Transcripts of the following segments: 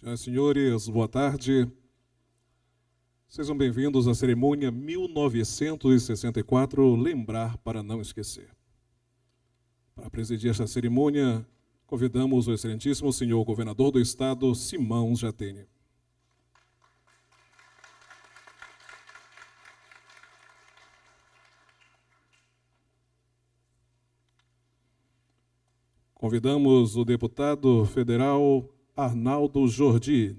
Senhoras e senhores, boa tarde. Sejam bem-vindos à cerimônia 1964, Lembrar para não esquecer. Para presidir esta cerimônia, convidamos o excelentíssimo senhor governador do estado, Simão Jatene. Convidamos o deputado federal Arnaldo Jordi.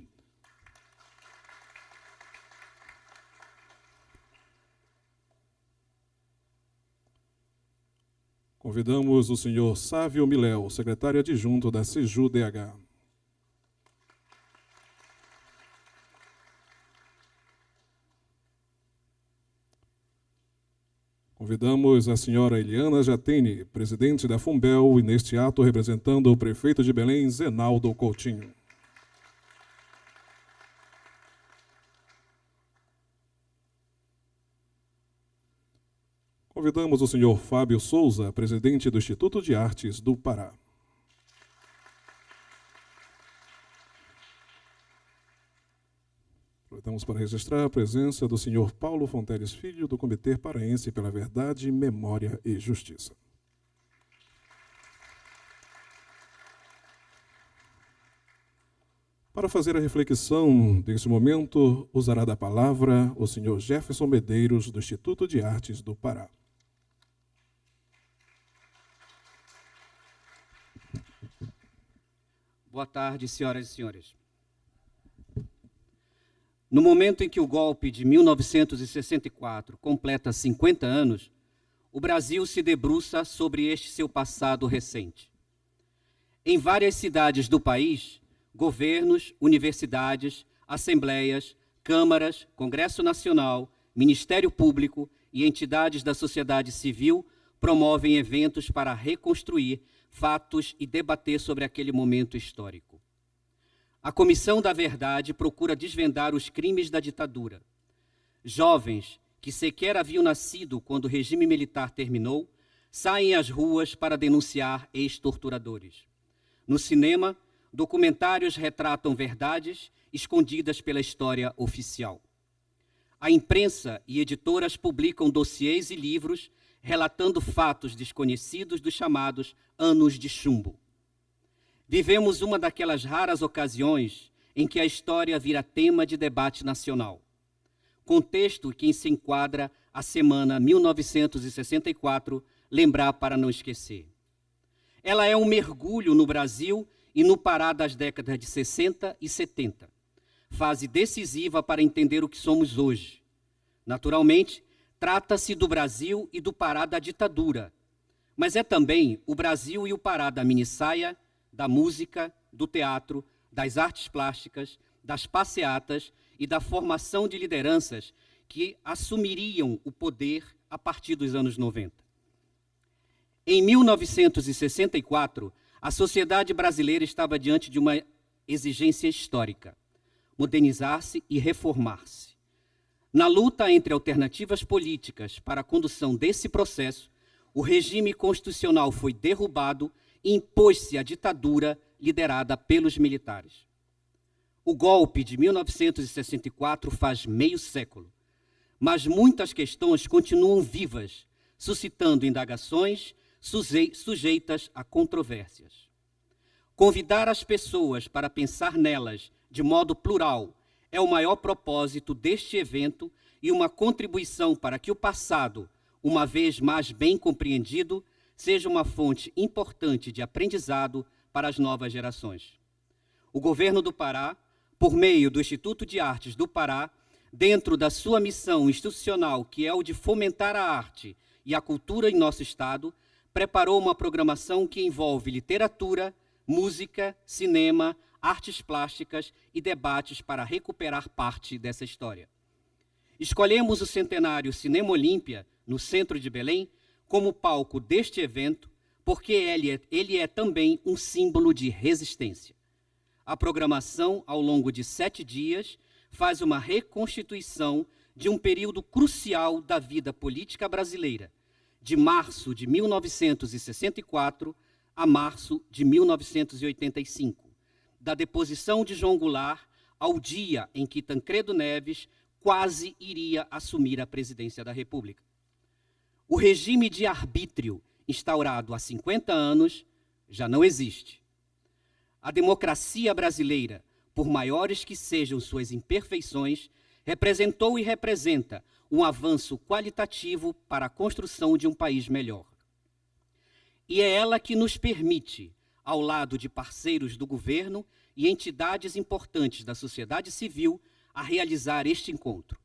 Convidamos o senhor Sávio Miléo, secretário adjunto da CEJU-DH. Convidamos a senhora Eliana Jatene, presidente da Fumbel, e neste ato representando o prefeito de Belém, Zenaldo Coutinho. Convidamos o senhor Fábio Souza, presidente do Instituto de Artes do Pará. Aproveitamos para registrar a presença do senhor Paulo Fonteles Filho, do Comitê Paraense pela Verdade, Memória e Justiça. Para fazer a reflexão deste momento, usará da palavra o senhor Jefferson Medeiros, do Instituto de Artes do Pará. Boa tarde, senhoras e senhores. No momento em que o golpe de 1964 completa 50 anos, o Brasil se debruça sobre este seu passado recente. Em várias cidades do país, governos, universidades, assembleias, câmaras, Congresso Nacional, Ministério Público e entidades da sociedade civil promovem eventos para reconstruir fatos e debater sobre aquele momento histórico. A Comissão da Verdade procura desvendar os crimes da ditadura. Jovens que sequer haviam nascido quando o regime militar terminou, saem às ruas para denunciar ex-torturadores. No cinema, documentários retratam verdades escondidas pela história oficial. A imprensa e editoras publicam dossiês e livros relatando fatos desconhecidos dos chamados anos de chumbo. Vivemos uma daquelas raras ocasiões em que a história vira tema de debate nacional. Contexto que se enquadra a semana 1964, Lembrar para não esquecer. Ela é um mergulho no Brasil e no Pará das décadas de 60 e 70, fase decisiva para entender o que somos hoje. Naturalmente, trata-se do Brasil e do Pará da ditadura, mas é também o Brasil e o Pará da minissaia, da música, do teatro, das artes plásticas, das passeatas e da formação de lideranças que assumiriam o poder a partir dos anos 90. Em 1964, a sociedade brasileira estava diante de uma exigência histórica: modernizar-se e reformar-se. Na luta entre alternativas políticas para a condução desse processo, o regime constitucional foi derrubado e impôs-se a ditadura liderada pelos militares. O golpe de 1964 faz meio século, mas muitas questões continuam vivas, suscitando indagações sujeitas a controvérsias. Convidar as pessoas para pensar nelas de modo plural é o maior propósito deste evento e uma contribuição para que o passado, uma vez mais bem compreendido, seja uma fonte importante de aprendizado para as novas gerações. O governo do Pará, por meio do Instituto de Artes do Pará, dentro da sua missão institucional, que é o de fomentar a arte e a cultura em nosso estado, preparou uma programação que envolve literatura, música, cinema, artes plásticas e debates para recuperar parte dessa história. Escolhemos o centenário Cinema Olímpia, no centro de Belém, como palco deste evento, porque ele é também um símbolo de resistência. A programação, ao longo de 7 dias, faz uma reconstituição de um período crucial da vida política brasileira, de março de 1964 a março de 1985, da deposição de João Goulart ao dia em que Tancredo Neves quase iria assumir a presidência da República. O regime de arbítrio instaurado há 50 anos já não existe. A democracia brasileira, por maiores que sejam suas imperfeições, representou e representa um avanço qualitativo para a construção de um país melhor. E é ela que nos permite, ao lado de parceiros do governo e entidades importantes da sociedade civil, a realizar este encontro.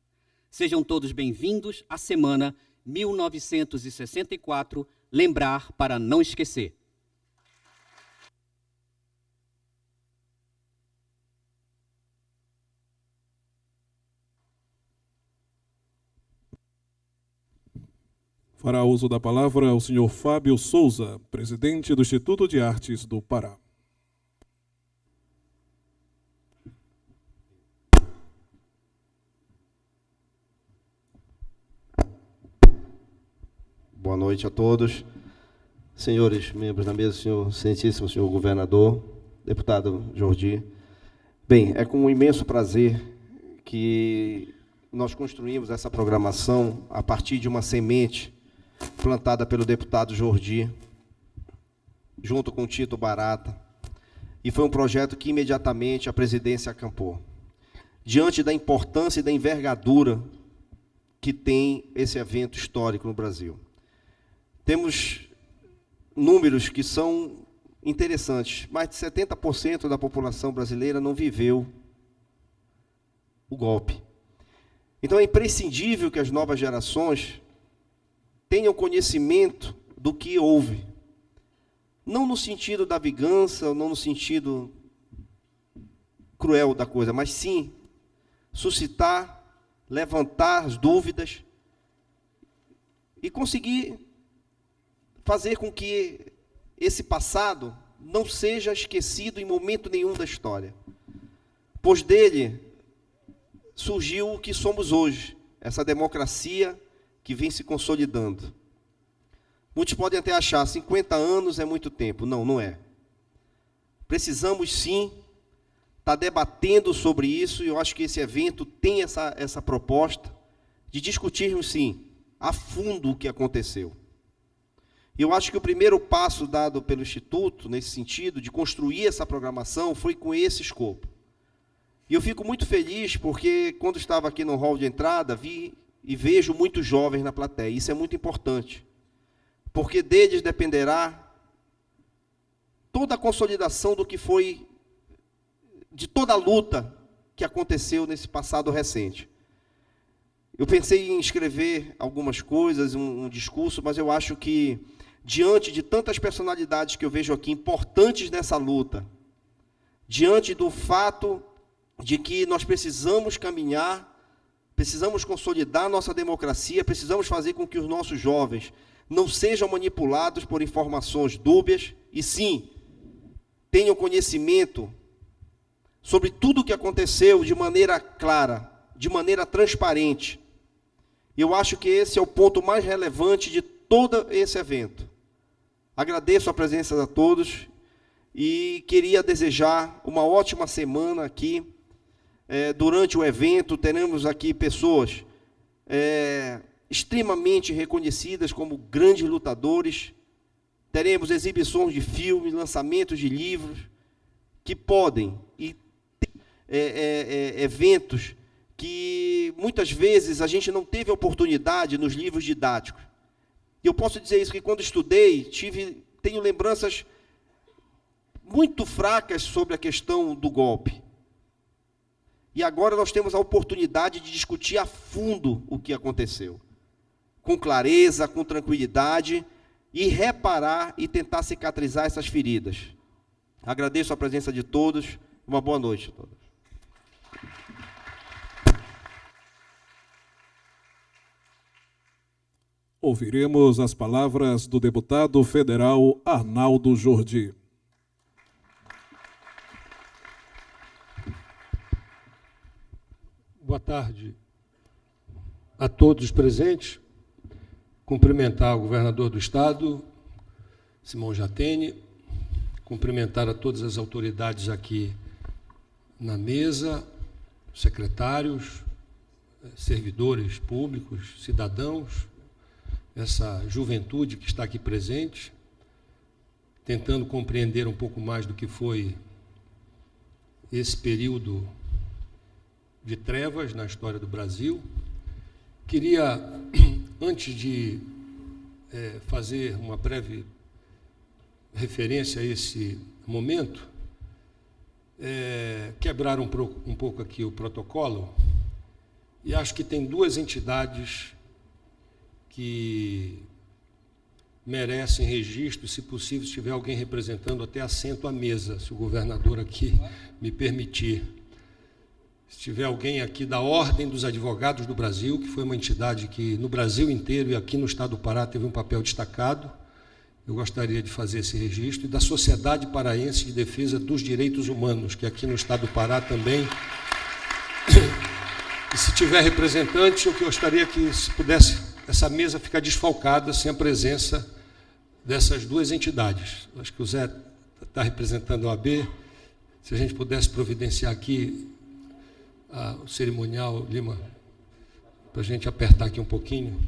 Sejam todos bem-vindos à Semana 1964, Lembrar para não esquecer. Fará uso da palavra o senhor Fábio Souza, presidente do Instituto de Artes do Pará. Boa noite a todos. Senhores membros da mesa, senhor excelentíssimo senhor governador, deputado Jordi. Bem, é com um imenso prazer que nós construímos essa programação a partir de uma semente plantada pelo deputado Jordi, junto com o Tito Barata, e foi um projeto que imediatamente a presidência acampou. Diante da importância e da envergadura que tem esse evento histórico no Brasil. Temos números que são interessantes. Mais de 70% da população brasileira não viveu o golpe. Então é imprescindível que as novas gerações tenham conhecimento do que houve. Não no sentido da vingança, não no sentido cruel da coisa, mas sim suscitar, levantar as dúvidas e conseguir fazer com que esse passado não seja esquecido em momento nenhum da história. Pois dele surgiu o que somos hoje, essa democracia que vem se consolidando. Muitos podem até achar 50 anos é muito tempo. Não, não é. Precisamos sim estar debatendo sobre isso, e eu acho que esse evento tem essa proposta de discutirmos sim a fundo o que aconteceu. E eu acho que o primeiro passo dado pelo Instituto, nesse sentido, de construir essa programação, foi com esse escopo. E eu fico muito feliz porque, quando estava aqui no hall de entrada, vi e vejo muitos jovens na plateia. Isso é muito importante, porque deles dependerá toda a consolidação do que foi, de toda a luta que aconteceu nesse passado recente. Eu pensei em escrever algumas coisas, um discurso, mas eu acho que, diante de tantas personalidades que eu vejo aqui, importantes nessa luta, diante do fato de que nós precisamos caminhar, precisamos consolidar nossa democracia, precisamos fazer com que os nossos jovens não sejam manipulados por informações dúbias, e sim, tenham conhecimento sobre tudo o que aconteceu de maneira clara, de maneira transparente. Eu acho que esse é o ponto mais relevante de todo esse evento. Agradeço a presença de todos e queria desejar uma ótima semana aqui. Durante o evento, teremos aqui pessoas extremamente reconhecidas como grandes lutadores. Teremos exibições de filmes, lançamentos de livros, que podem, e eventos que muitas vezes a gente não teve oportunidade nos livros didáticos. E eu posso dizer isso, que quando estudei, tenho lembranças muito fracas sobre a questão do golpe. E agora nós temos a oportunidade de discutir a fundo o que aconteceu, com clareza, com tranquilidade, e reparar e tentar cicatrizar essas feridas. Agradeço a presença de todos. Uma boa noite a todos. Ouviremos as palavras do deputado federal Arnaldo Jordi. Boa tarde a todos os presentes. Cumprimentar o governador do Estado, Simão Jatene, cumprimentar a todas as autoridades aqui na mesa, secretários, servidores públicos, cidadãos, essa juventude que está aqui presente, tentando compreender um pouco mais do que foi esse período de trevas na história do Brasil. Queria, antes de fazer uma breve referência a esse momento, quebrar um pouco aqui o protocolo, e acho que tem duas entidades que merecem registro, se possível, se tiver alguém representando, até assento à mesa, se o governador aqui me permitir. Se tiver alguém aqui da Ordem dos Advogados do Brasil, que foi uma entidade que no Brasil inteiro e aqui no estado do Pará teve um papel destacado, eu gostaria de fazer esse registro, e da Sociedade Paraense de Defesa dos Direitos Humanos, que aqui no estado do Pará também. E se tiver representante, eu gostaria que, se pudesse, essa mesa ficar desfalcada sem a presença dessas duas entidades. Acho que o Zé está representando a OAB. Se a gente pudesse providenciar aqui o cerimonial, Lima, para a gente apertar aqui um pouquinho.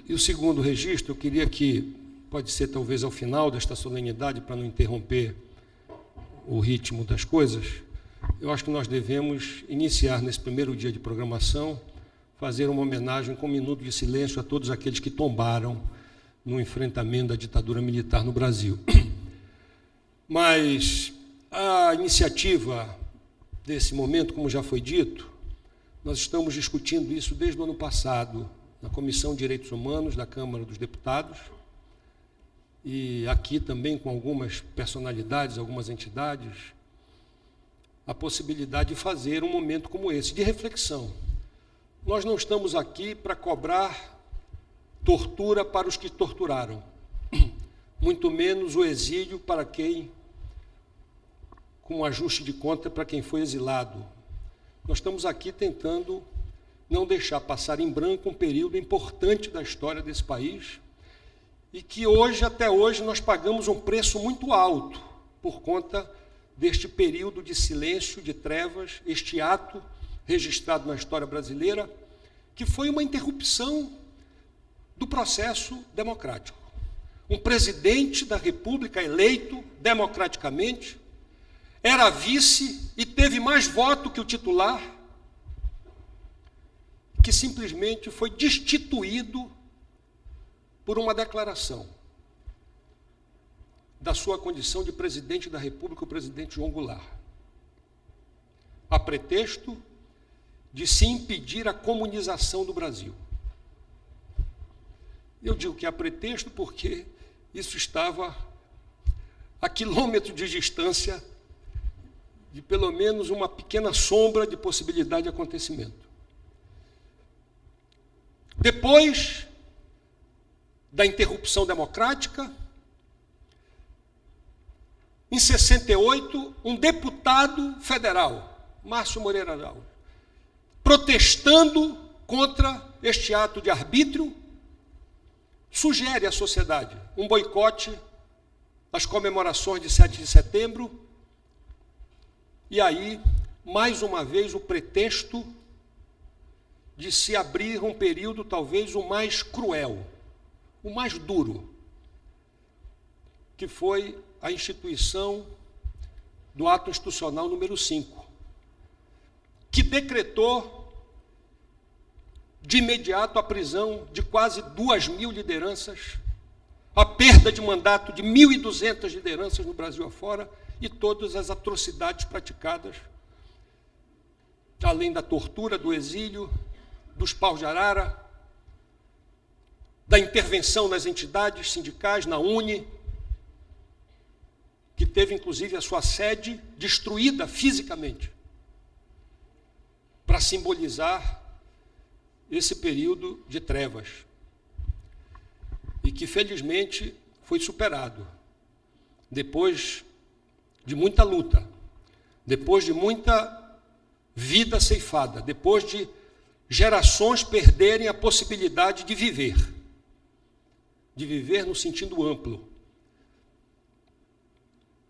E o segundo registro, eu queria que, pode ser talvez ao final desta solenidade, para não interromper o ritmo das coisas, eu acho que nós devemos iniciar nesse primeiro dia de programação, fazer uma homenagem com um minuto de silêncio a todos aqueles que tombaram no enfrentamento da ditadura militar no Brasil. Mas a iniciativa desse momento, como já foi dito, nós estamos discutindo isso desde o ano passado, na Comissão de Direitos Humanos da Câmara dos Deputados, e aqui também com algumas personalidades, algumas entidades, a possibilidade de fazer um momento como esse, de reflexão. Nós não estamos aqui para cobrar tortura para os que torturaram, muito menos o exílio para quem, com ajuste de conta para quem foi exilado. Nós estamos aqui tentando não deixar passar em branco um período importante da história desse país e que hoje, até hoje, nós pagamos um preço muito alto por conta deste período de silêncio, de trevas, este ato registrado na história brasileira, que foi uma interrupção do processo democrático. Um presidente da República eleito democraticamente, era vice e teve mais voto que o titular, que simplesmente foi destituído por uma declaração da sua condição de presidente da República, o presidente João Goulart, a pretexto de se impedir a comunização do Brasil. Eu digo que a pretexto porque isso estava a quilômetros de distância de pelo menos uma pequena sombra de possibilidade de acontecimento. Depois da interrupção democrática, em 68, um deputado federal, Márcio Moreira Araújo, protestando contra este ato de arbítrio, sugere à sociedade um boicote às comemorações de 7 de setembro, e aí, mais uma vez, o pretexto de se abrir um período talvez o mais cruel, o mais duro, que foi a instituição do ato institucional número 5, que decretou de imediato a prisão de quase 2.000 lideranças, a perda de mandato de 1.200 lideranças no Brasil afora e todas as atrocidades praticadas, além da tortura, do exílio, dos paus de arara, da intervenção nas entidades sindicais, na UNE, que teve inclusive a sua sede destruída fisicamente, para simbolizar esse período de trevas, e que felizmente foi superado, depois de muita luta, depois de muita vida ceifada, depois de gerações perderem a possibilidade de viver no sentido amplo,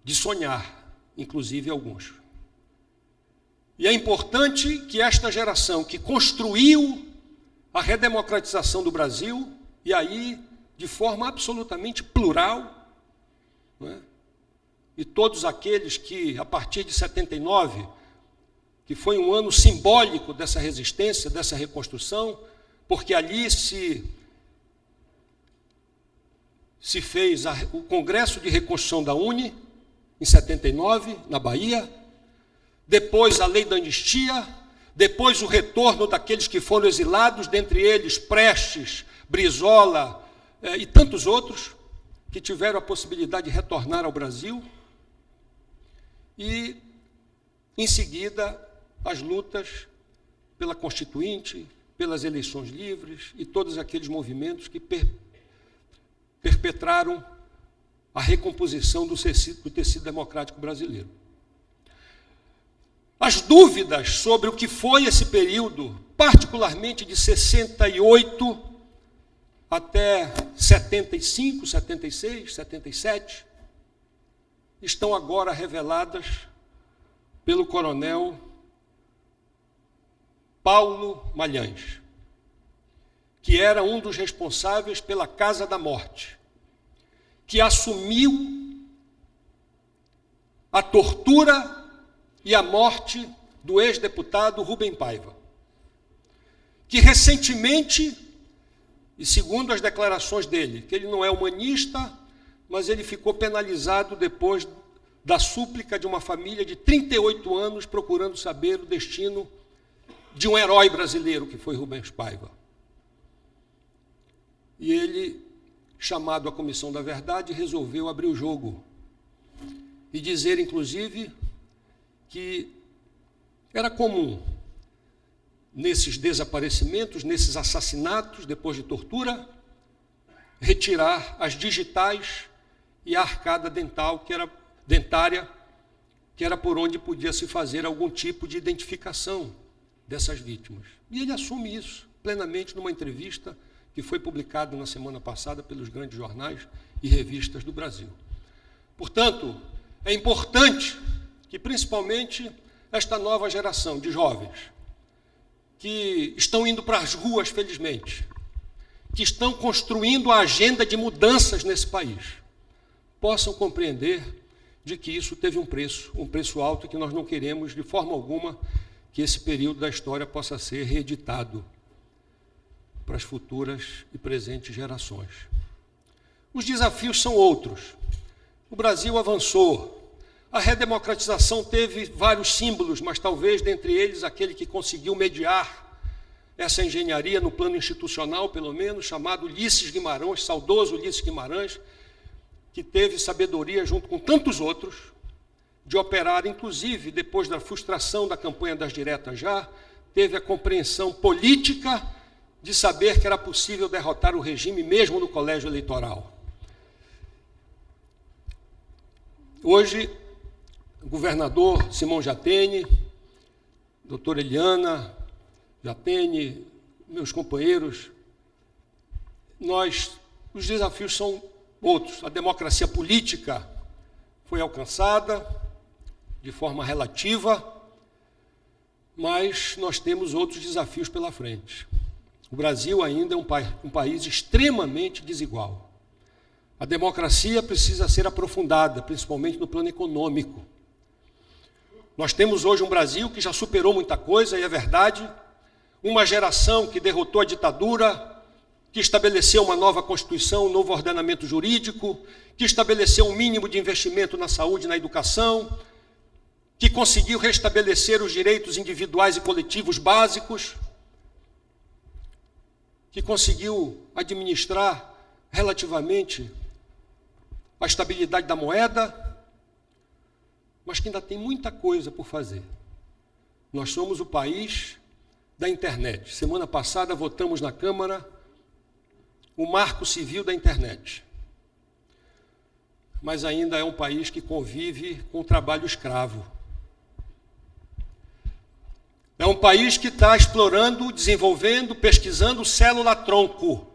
de sonhar, inclusive alguns. E é importante que esta geração que construiu a redemocratização do Brasil, e aí de forma absolutamente plural, não é? E todos aqueles que, a partir de 79, que foi um ano simbólico dessa resistência, dessa reconstrução, porque ali se fez o Congresso de Reconstrução da UNE, em 79, na Bahia, depois a Lei da Anistia, depois o retorno daqueles que foram exilados, dentre eles Prestes, Brizola e tantos outros, que tiveram a possibilidade de retornar ao Brasil, e, em seguida, as lutas pela Constituinte, pelas eleições livres e todos aqueles movimentos que perpetraram a recomposição do tecido democrático brasileiro. As dúvidas sobre o que foi esse período, particularmente de 68 até 75, 76, 77, estão agora reveladas pelo coronel Paulo Malhães, que era um dos responsáveis pela Casa da Morte, que assumiu a tortura e a morte do ex-deputado Rubem Paiva, que recentemente, e segundo as declarações dele, que ele não é humanista, mas ele ficou penalizado depois da súplica de uma família de 38 anos procurando saber o destino de um herói brasileiro, que foi Rubens Paiva. E ele, chamado à Comissão da Verdade, resolveu abrir o jogo e dizer, inclusive, que era comum, nesses desaparecimentos, nesses assassinatos, depois de tortura, retirar as digitais e a arcada dentária, que era por onde podia se fazer algum tipo de identificação dessas vítimas. E ele assume isso plenamente numa entrevista que foi publicada na semana passada pelos grandes jornais e revistas do Brasil. Portanto, é importante que, principalmente, esta nova geração de jovens que estão indo para as ruas, felizmente, que estão construindo a agenda de mudanças nesse país, possam compreender de que isso teve um preço alto, e que nós não queremos, de forma alguma, que esse período da história possa ser reeditado para as futuras e presentes gerações. Os desafios são outros. O Brasil avançou. A redemocratização teve vários símbolos, mas talvez dentre eles aquele que conseguiu mediar essa engenharia no plano institucional, pelo menos, chamado Ulisses Guimarães, saudoso Ulisses Guimarães, que teve sabedoria, junto com tantos outros, de operar, inclusive, depois da frustração da campanha das diretas já, teve a compreensão política de saber que era possível derrotar o regime mesmo no colégio eleitoral. Hoje, o governador Simão Jatene, doutora Eliana Jatene, meus companheiros, os desafios são outros. A democracia política foi alcançada de forma relativa, mas nós temos outros desafios pela frente. O Brasil ainda é um país extremamente desigual. A democracia precisa ser aprofundada, principalmente no plano econômico. Nós temos hoje um Brasil que já superou muita coisa, e é verdade, uma geração que derrotou a ditadura, que estabeleceu uma nova Constituição, um novo ordenamento jurídico, que estabeleceu um mínimo de investimento na saúde e na educação, que conseguiu restabelecer os direitos individuais e coletivos básicos, que conseguiu administrar relativamente a estabilidade da moeda, mas que ainda tem muita coisa por fazer. Nós somos o país da internet. Semana passada votamos na Câmara o Marco Civil da internet. Mas ainda é um país que convive com o trabalho escravo. É um país que está explorando, desenvolvendo, pesquisando célula-tronco.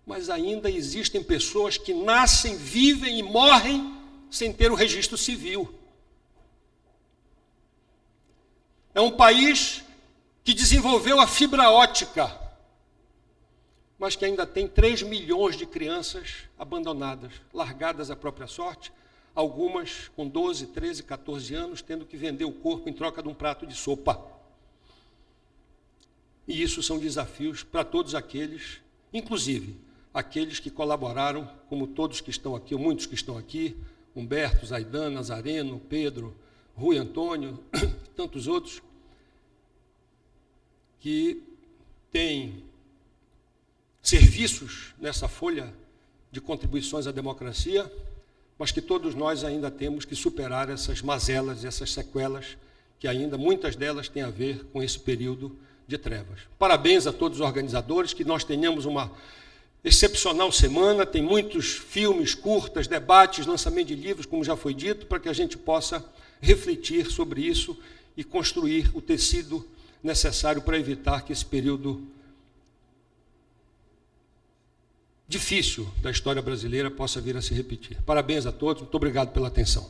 Mas ainda existem pessoas que nascem, vivem e morrem sem ter o registro civil. É um país que desenvolveu a fibra ótica, mas que ainda tem 3 milhões de crianças abandonadas, largadas à própria sorte, algumas com 12, 13, 14 anos, tendo que vender o corpo em troca de um prato de sopa. E isso são desafios para todos aqueles, inclusive aqueles que colaboraram, como todos que estão aqui, ou muitos que estão aqui, Humberto, Zaidan, Nazareno, Pedro, Rui Antônio, tantos outros, que têm serviços nessa folha de contribuições à democracia, mas que todos nós ainda temos que superar essas mazelas, essas sequelas, que ainda muitas delas têm a ver com esse período de trevas. Parabéns a todos os organizadores, que nós tenhamos uma excepcional semana, tem muitos filmes, curtas, debates, lançamento de livros, como já foi dito, para que a gente possa refletir sobre isso e construir o tecido necessário para evitar que esse período difícil da história brasileira possa vir a se repetir. Parabéns a todos, muito obrigado pela atenção.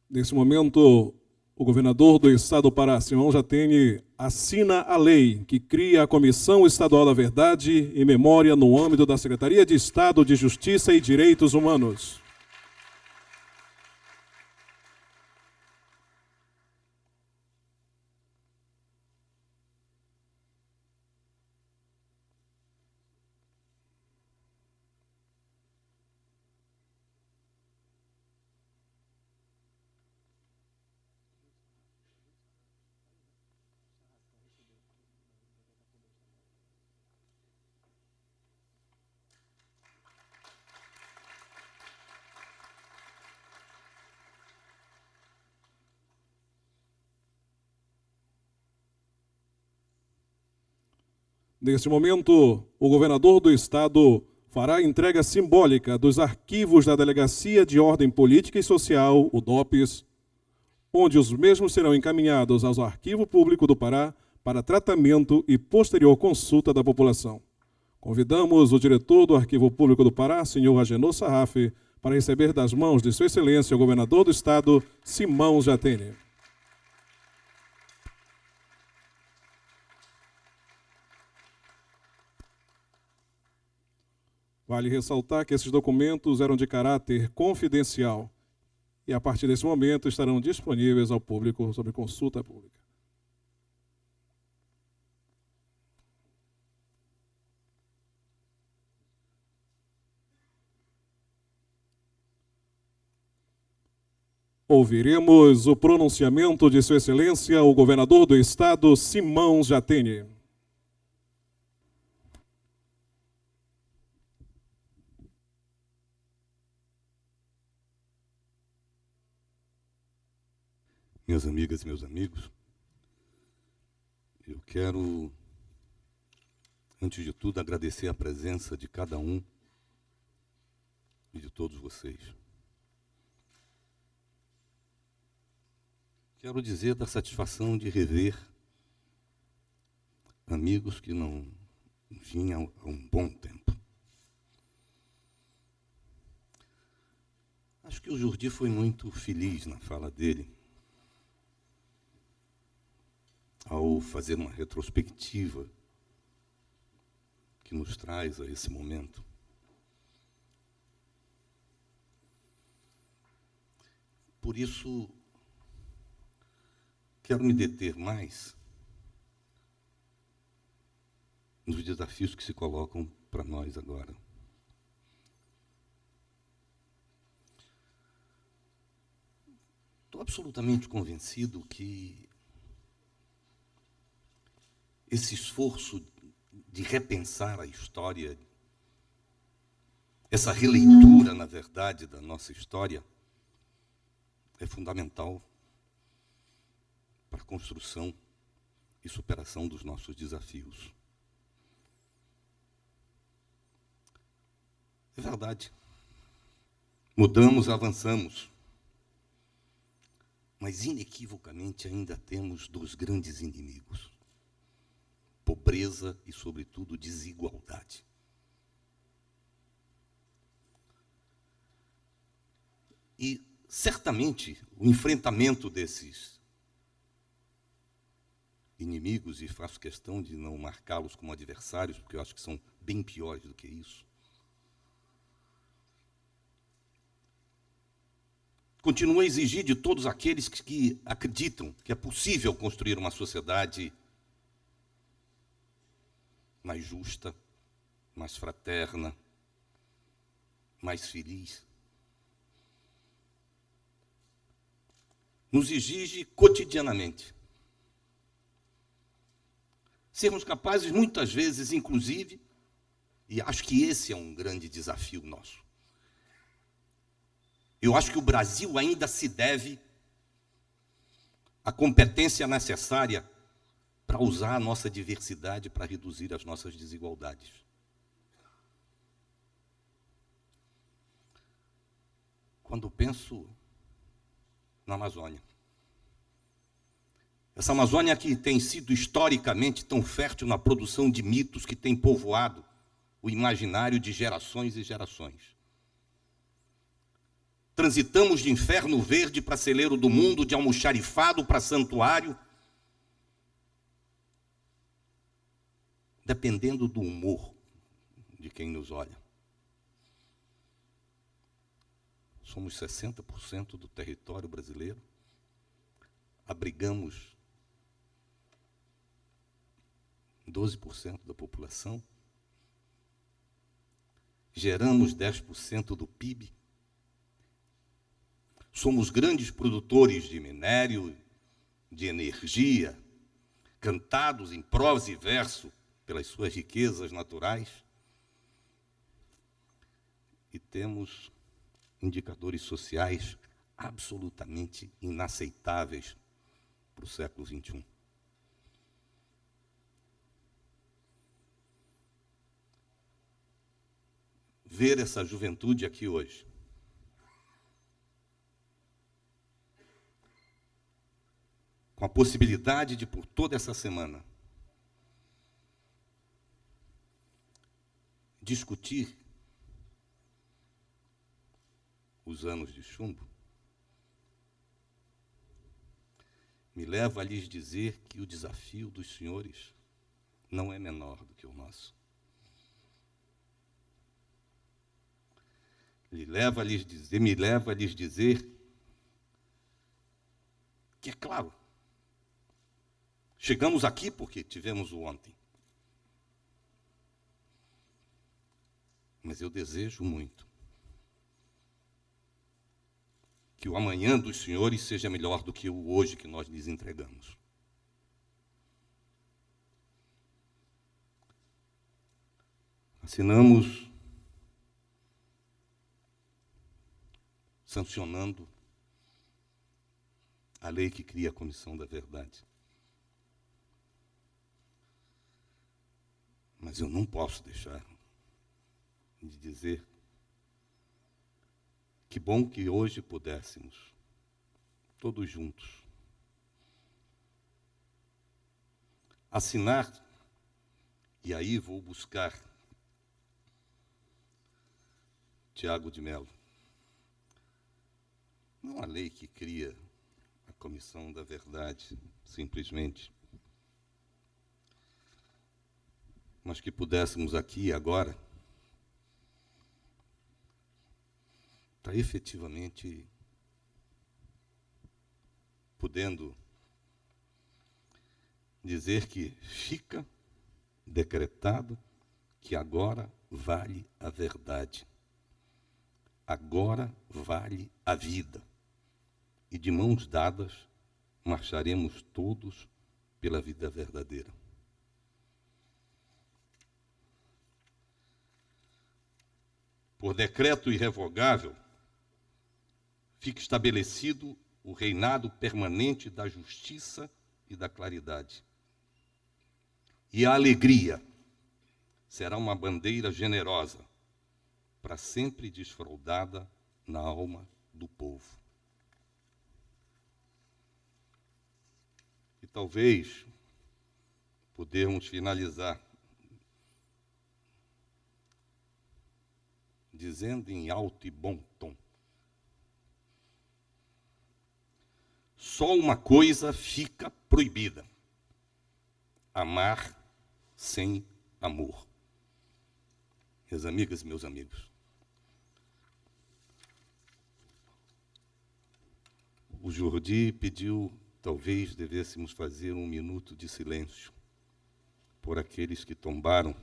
Nesse momento, o governador do estado do Pará, Simão Jatene, assina a lei que cria a Comissão Estadual da Verdade e Memória no âmbito da Secretaria de Estado de Justiça e Direitos Humanos. Neste momento, o governador do estado fará a entrega simbólica dos arquivos da Delegacia de Ordem Política e Social, o DOPS, onde os mesmos serão encaminhados ao Arquivo Público do Pará para tratamento e posterior consulta da população. Convidamos o diretor do Arquivo Público do Pará, senhor Agenor Sarraf, para receber das mãos de Sua Excelência o governador do estado, Simão Jatene. Vale ressaltar que esses documentos eram de caráter confidencial e, a partir desse momento, estarão disponíveis ao público sob consulta pública. Ouviremos o pronunciamento de Sua Excelência, o governador do estado, Simão Jatene. Minhas amigas e meus amigos, eu quero, antes de tudo, agradecer a presença de cada um e de todos vocês. Quero dizer da satisfação de rever amigos que não vinham há um bom tempo. Acho que o Jordi foi muito feliz na fala dele, ao fazer uma retrospectiva que nos traz a esse momento. Por isso, quero me deter mais nos desafios que se colocam para nós agora. Estou absolutamente convencido que esse esforço de repensar a história, essa releitura, na verdade, da nossa história, é fundamental para a construção e superação dos nossos desafios. É verdade. Mudamos, avançamos. Mas, inequivocamente, ainda temos dois grandes inimigos: pobreza e, sobretudo, desigualdade. E, certamente, o enfrentamento desses inimigos, e faço questão de não marcá-los como adversários, porque eu acho que são bem piores do que isso, continua a exigir de todos aqueles que acreditam que é possível construir uma sociedade mais justa, mais fraterna, mais feliz. Nos exige cotidianamente sermos capazes, muitas vezes, inclusive, e acho que esse é um grande desafio nosso. Eu acho que o Brasil ainda se deve à competência necessária para usar a nossa diversidade para reduzir as nossas desigualdades. Quando penso na Amazônia, essa Amazônia que tem sido historicamente tão fértil na produção de mitos, que tem povoado o imaginário de gerações e gerações. Transitamos de inferno verde para celeiro do mundo, de almoxarifado para santuário, dependendo do humor de quem nos olha. Somos 60% do território brasileiro, abrigamos 12% da população, geramos 10% do PIB, somos grandes produtores de minério, de energia, cantados em prosa e verso pelas suas riquezas naturais, e temos indicadores sociais absolutamente inaceitáveis para o século XXI. Ver essa juventude aqui hoje, com a possibilidade de, por toda essa semana, discutir os anos de chumbo, me leva a lhes dizer que o desafio dos senhores não é menor do que o nosso. Me leva a lhes dizer que, é claro, chegamos aqui porque tivemos o ontem. Mas eu desejo muito que o amanhã dos senhores seja melhor do que o hoje que nós lhes entregamos. Assinamos sancionando a lei que cria a Comissão da Verdade. Mas eu não posso deixar de dizer que bom que hoje pudéssemos, todos juntos, assinar, e aí vou buscar Tiago de Mello, não a lei que cria a Comissão da Verdade, simplesmente, mas que pudéssemos aqui agora estar efetivamente podendo dizer que fica decretado que agora vale a verdade, agora vale a vida, e de mãos dadas marcharemos todos pela vida verdadeira. Por decreto irrevogável, fica estabelecido o reinado permanente da justiça e da claridade. E a alegria será uma bandeira generosa para sempre desfraldada na alma do povo. E talvez podemos finalizar dizendo em alto e bom tom: só uma coisa fica proibida: amar sem amor. Minhas amigas e meus amigos, o Jordi pediu, talvez devêssemos fazer 1 minuto de silêncio por aqueles que tombaram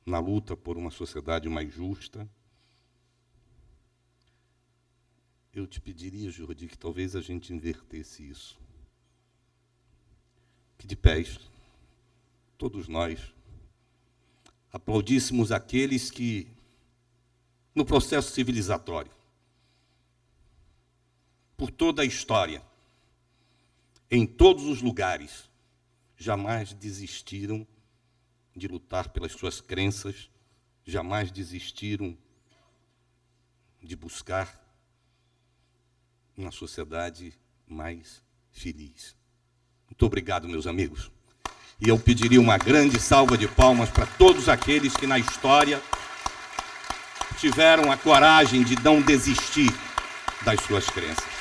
na luta por uma sociedade mais justa. Eu te pediria, Jordi, que talvez a gente invertesse isso. Que de pés, todos nós, aplaudíssemos aqueles que, no processo civilizatório, por toda a história, em todos os lugares, jamais desistiram de lutar pelas suas crenças, jamais desistiram de buscar uma sociedade mais feliz. Muito obrigado, meus amigos. E eu pediria uma grande salva de palmas para todos aqueles que na história tiveram a coragem de não desistir das suas crenças.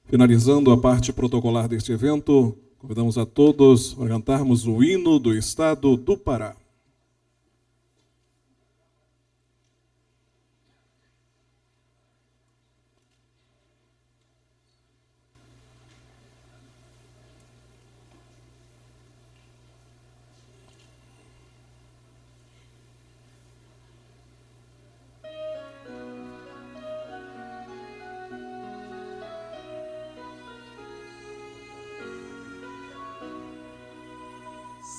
Finalizando a parte protocolar deste evento, convidamos a todos a cantarmos o hino do Estado do Pará.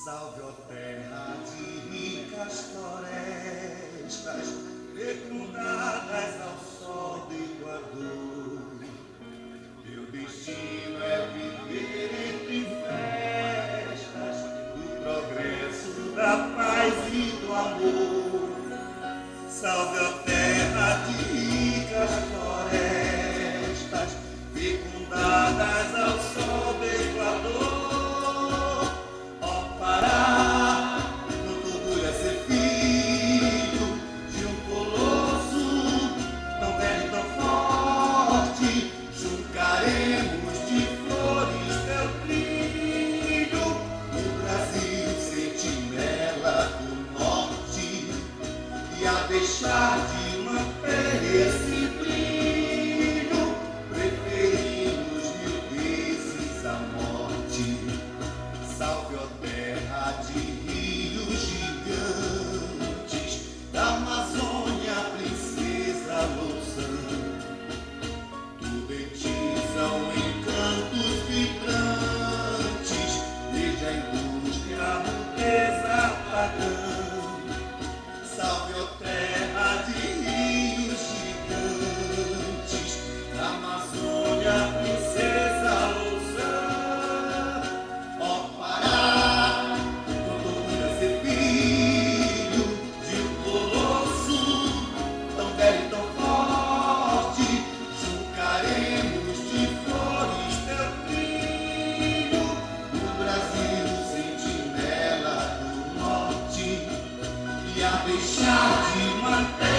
Salve, ó terra de ricas florestas, fecundadas ao sol do Equador. Meu destino é viver entre festas, do progresso, da paz e do amor. Salve, ó terra de ricas florestas, fecundadas ao sol do Equador. Pará, quanto orgulho é ser filho de um colosso tão velho e tão forte. Juntaremos de flores teu brilho, o Brasil sentinela do norte, e a deixar de manter esse brilho, preferimos 1000 vezes a morte. Salve, ó terra de rios gigantes, da Amazônia, princesa Louçã. Tudo em ti são encantos vibrantes, desde a indústria, a rudeza pagã. Salve, ó terra de rios gigantes, da Amazônia, princesa Louçã. Deixar de manter